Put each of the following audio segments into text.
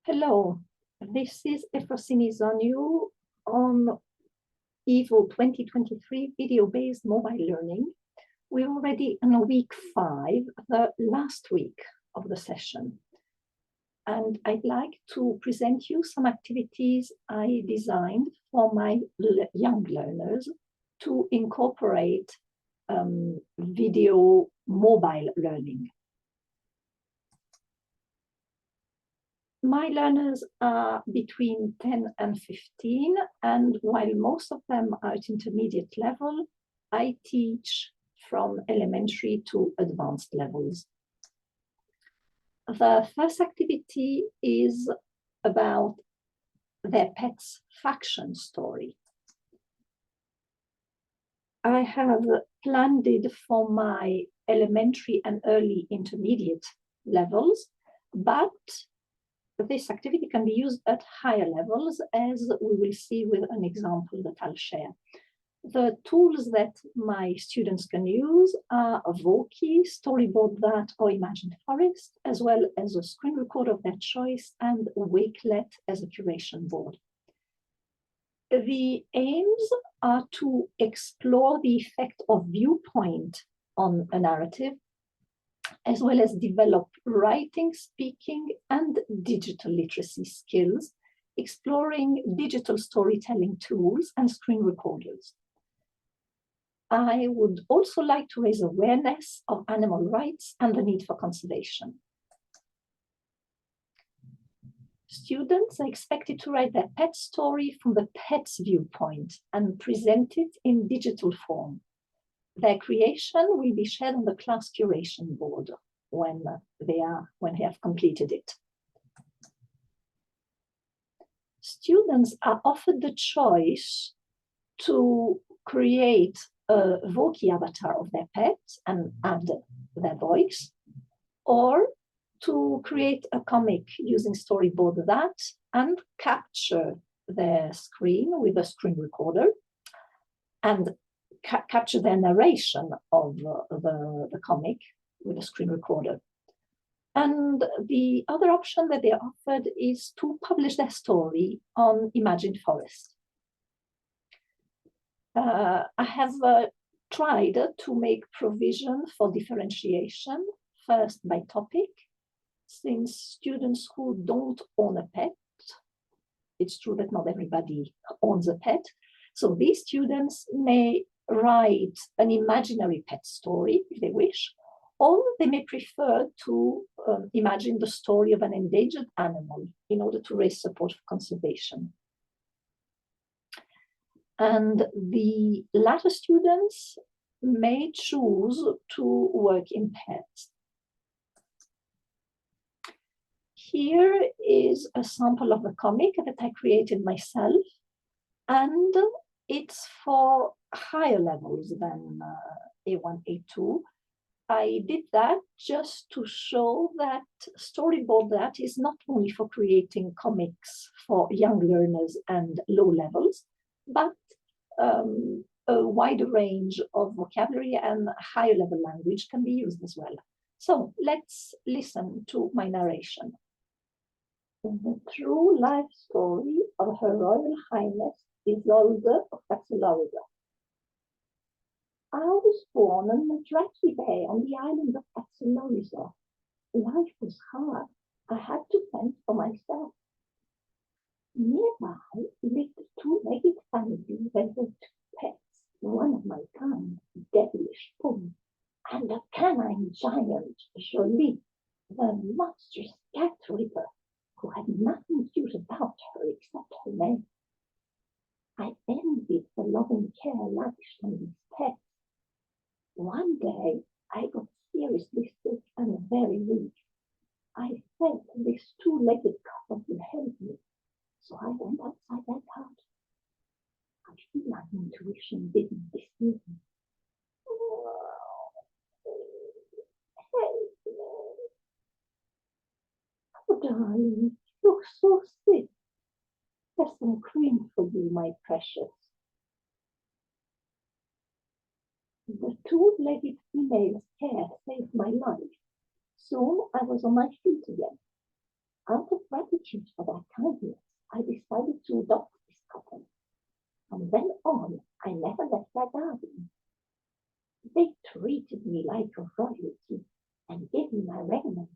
Hello, this is Efrossini Zoniou on EVO 2023 video-based mobile learning. We're already in week 5, the last week of the session. And I'd like to present you some activities I designed for my young learners to incorporate video mobile learning. My learners are between 10 and 15, and while most of them are at intermediate level, I teach from elementary to advanced levels. The first activity is about their pet's faction story. I have planned it for my elementary and early intermediate levels, but this activity can be used at higher levels, as we will see with an example that I'll share. The tools that my students can use are a Voki, Storyboard That, or Imagined Forest, as well as a screen recorder of their choice and a Wakelet as a curation board. The aims are to explore the effect of viewpoint on a narrative, as well as develop writing, speaking, and digital literacy skills, exploring digital storytelling tools and screen recorders. I would also like to raise awareness of animal rights and the need for conservation. Students are expected to write their pet story from the pet's viewpoint and present it in digital form. Their creation will be shared on the class curation board when they have completed it. Students are offered the choice to create a Voki avatar of their pet and add their voice, or to create a comic using Storyboard That and capture their screen with a screen recorder and capture their narration of the comic with a screen recorder. And the other option that they are offered is to publish their story on Imagined Forest. I have tried to make provision for differentiation, first by topic, since students who don't own a pet, it's true that not everybody owns a pet, so these students may write an imaginary pet story if they wish, or they may prefer to imagine the story of an endangered animal in order to raise support for conservation. And the latter students may choose to work in pets. Here is a sample of a comic that I created myself, and it's for higher levels than A1, A2. I did that just to show that Storyboard That is not only for creating comics for young learners and low levels, but a wider range of vocabulary and higher level language can be used as well. So let's listen to my narration. The true life story of Her Royal Highness Isolde of Saxe-Lauenburg. I was born on Madraki Bay on the island of Saxe-Lauenburg. Life was hard. I had to fend for myself. Nearby lived a two-legged family that had pets, one of my kind, devilish Pum, and a canine giant, Jolie, the monstrous cat ripper, who had nothing cute about her except her name. I envied the loving care lavished on these pets. One day, I got seriously sick and very weak. I felt this two-legged couple would help me, so I went outside their couch. I feel my intuition didn't deceive me. Help me. Oh, darling, you're so sick. There's some cream for you, my precious. The two-legged female's care saved my life. Soon I was on my feet again. Out of gratitude for their kindness, I decided to adopt this couple. From then on, I never left their garden. They treated me like a royalty and gave me my regnant.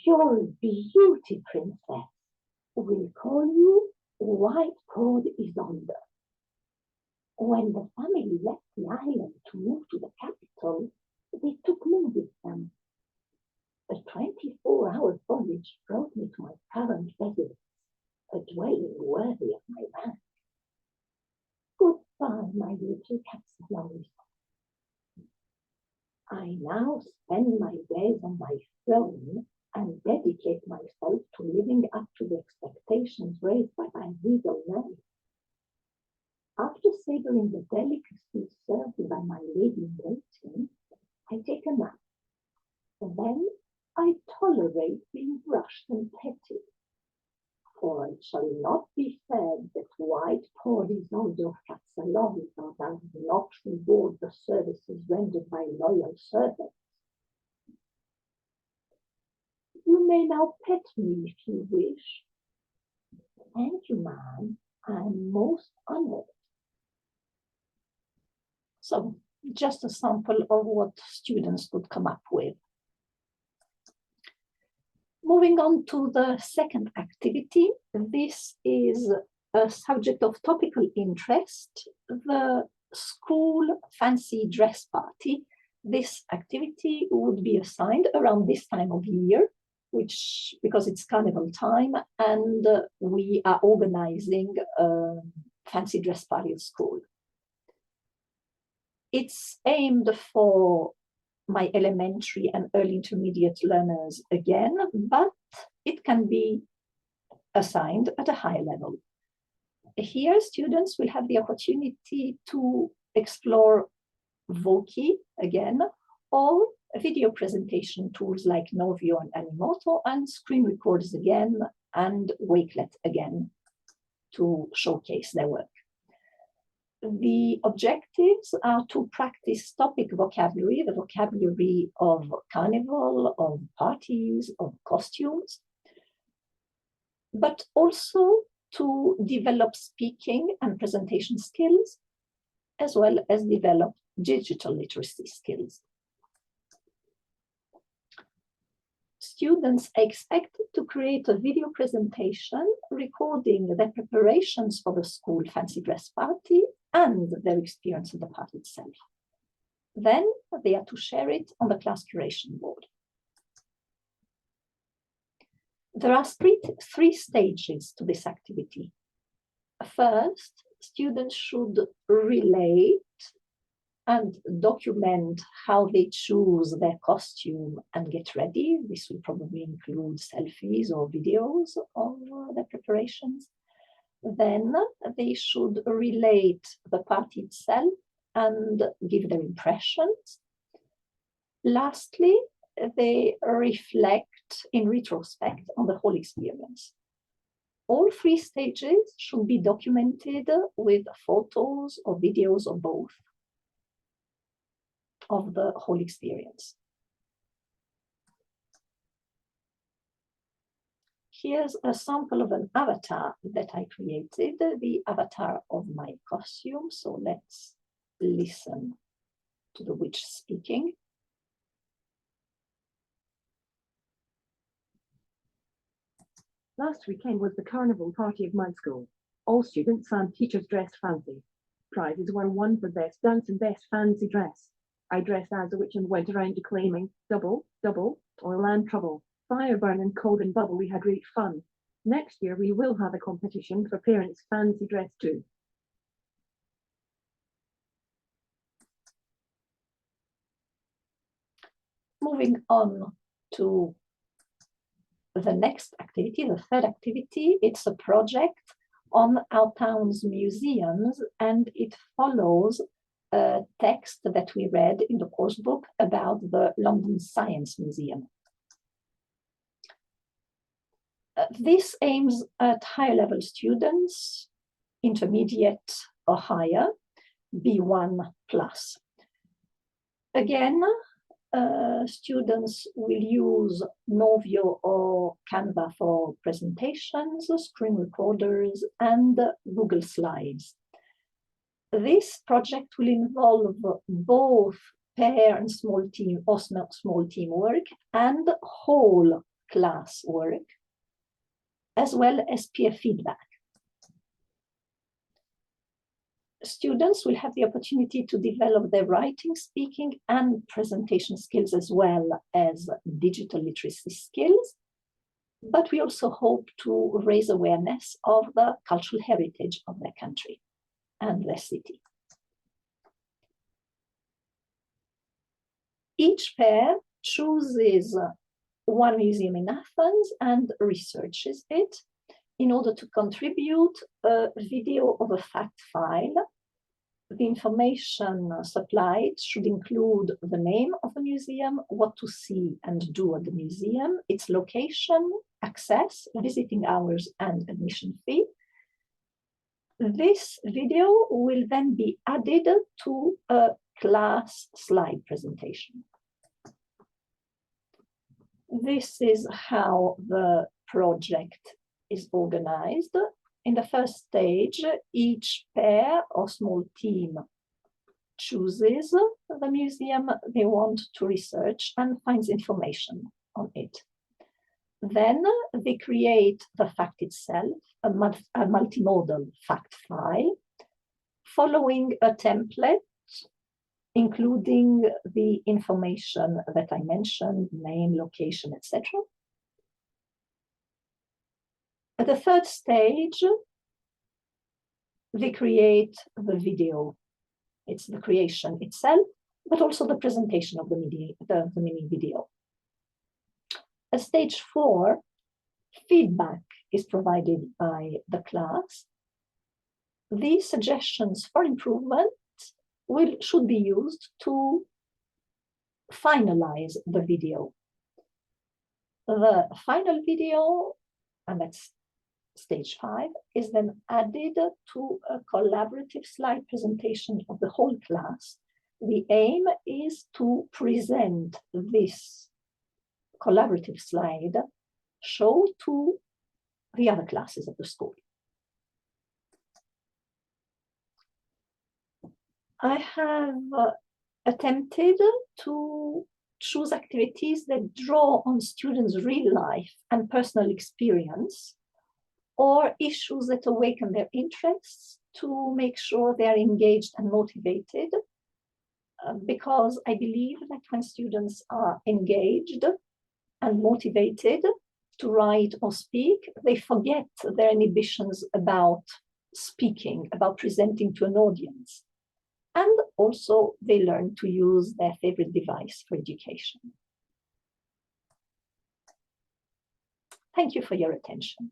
Your beauty, princess. We'll call you White-Clawed Isolde. When the family left the island to move to the capital, they took me with them. A 24-hour voyage brought me to my current residence, a dwelling worthy of my rank. Goodbye, my little Capsilon. I now spend my days on my throne and dedicate myself to living up to the expectations raised by my regal men. After savoring the delicacies served by my lady-in-waiting, I take a nap. Then I tolerate being brushed and petted, for it shall not be said that white-pawed Isolde of Capsilonita does not reward the services rendered by loyal servants. You may now pet me if you wish. Thank you, ma'am. I am most honored. So, just a sample of what students could come up with. Moving on to the second activity, this is a subject of topical interest, the school fancy dress party. This activity would be assigned around this time of year, because it's carnival time, and we are organizing a fancy dress party at school. It's aimed for my elementary and early intermediate learners again, but it can be assigned at a higher level. Here, students will have the opportunity to explore Voki again, or video presentation tools like Novio and Animoto, and screen recorders again, and Wakelet again to showcase their work. The objectives are to practice topic vocabulary, the vocabulary of carnival, of parties, of costumes, but also to develop speaking and presentation skills, as well as develop digital literacy skills. Students are expected to create a video presentation recording their preparations for the school fancy dress party and their experience of the party itself. Then they are to share it on the class curation board. There are three stages to this activity. First, students should relate and document how they choose their costume and get ready. This will probably include selfies or videos of their preparations. Then they should relate the party itself and give their impressions. Lastly, they reflect in retrospect on the whole experience. All three stages should be documented with photos or videos or both of the whole experience. Here's a sample of an avatar that I created, the avatar of my costume. So let's listen to the witch speaking. Last weekend was the carnival party of my school. All students and teachers dressed fancy. Prizes were won for best dance and best fancy dress. I dressed as a witch and went around declaiming, double, double, oil and trouble. Fire burning cold and bubble, we had great fun. Next year we will have a competition for parents' fancy dress too. Moving on to the next activity, the third activity, it's a project on our town's museums, and it follows a text that we read in the course book about the London Science Museum. This aims at higher level students, intermediate or higher, B1+. Again, students will use Novio or Canva for presentations, screen recorders, and Google Slides. This project will involve both pair and small team or small team work and whole class work, as well as peer feedback. Students will have the opportunity to develop their writing, speaking, and presentation skills, as well as digital literacy skills. But we also hope to raise awareness of the cultural heritage of their country and their city. Each pair chooses one museum in Athens and researches it in order to contribute a video of a fact file. The information supplied should include the name of the museum, what to see and do at the museum, its location, access, visiting hours, and admission fee. This video will then be added to a class slide presentation. This is how the project is organized. In the first stage, each pair or small team chooses the museum they want to research and finds information on it. Then they create the fact itself, a multimodal fact file, following a template, including the information that I mentioned, name, location, etc. At the third stage, they create the video. It's the creation itself, but also the presentation of the mini video. At stage 4, feedback is provided by the class. These suggestions for improvement should be used to finalize the video. The final video, and that's stage 5, is then added to a collaborative slide presentation of the whole class. The aim is to present this collaborative slide show to the other classes of the school. I have attempted to choose activities that draw on students' real life and personal experience, or issues that awaken their interests, to make sure they are engaged and motivated, because I believe that when students are engaged and motivated to write or speak, they forget their inhibitions about speaking, about presenting to an audience. And also they learn to use their favorite device for education. Thank you for your attention.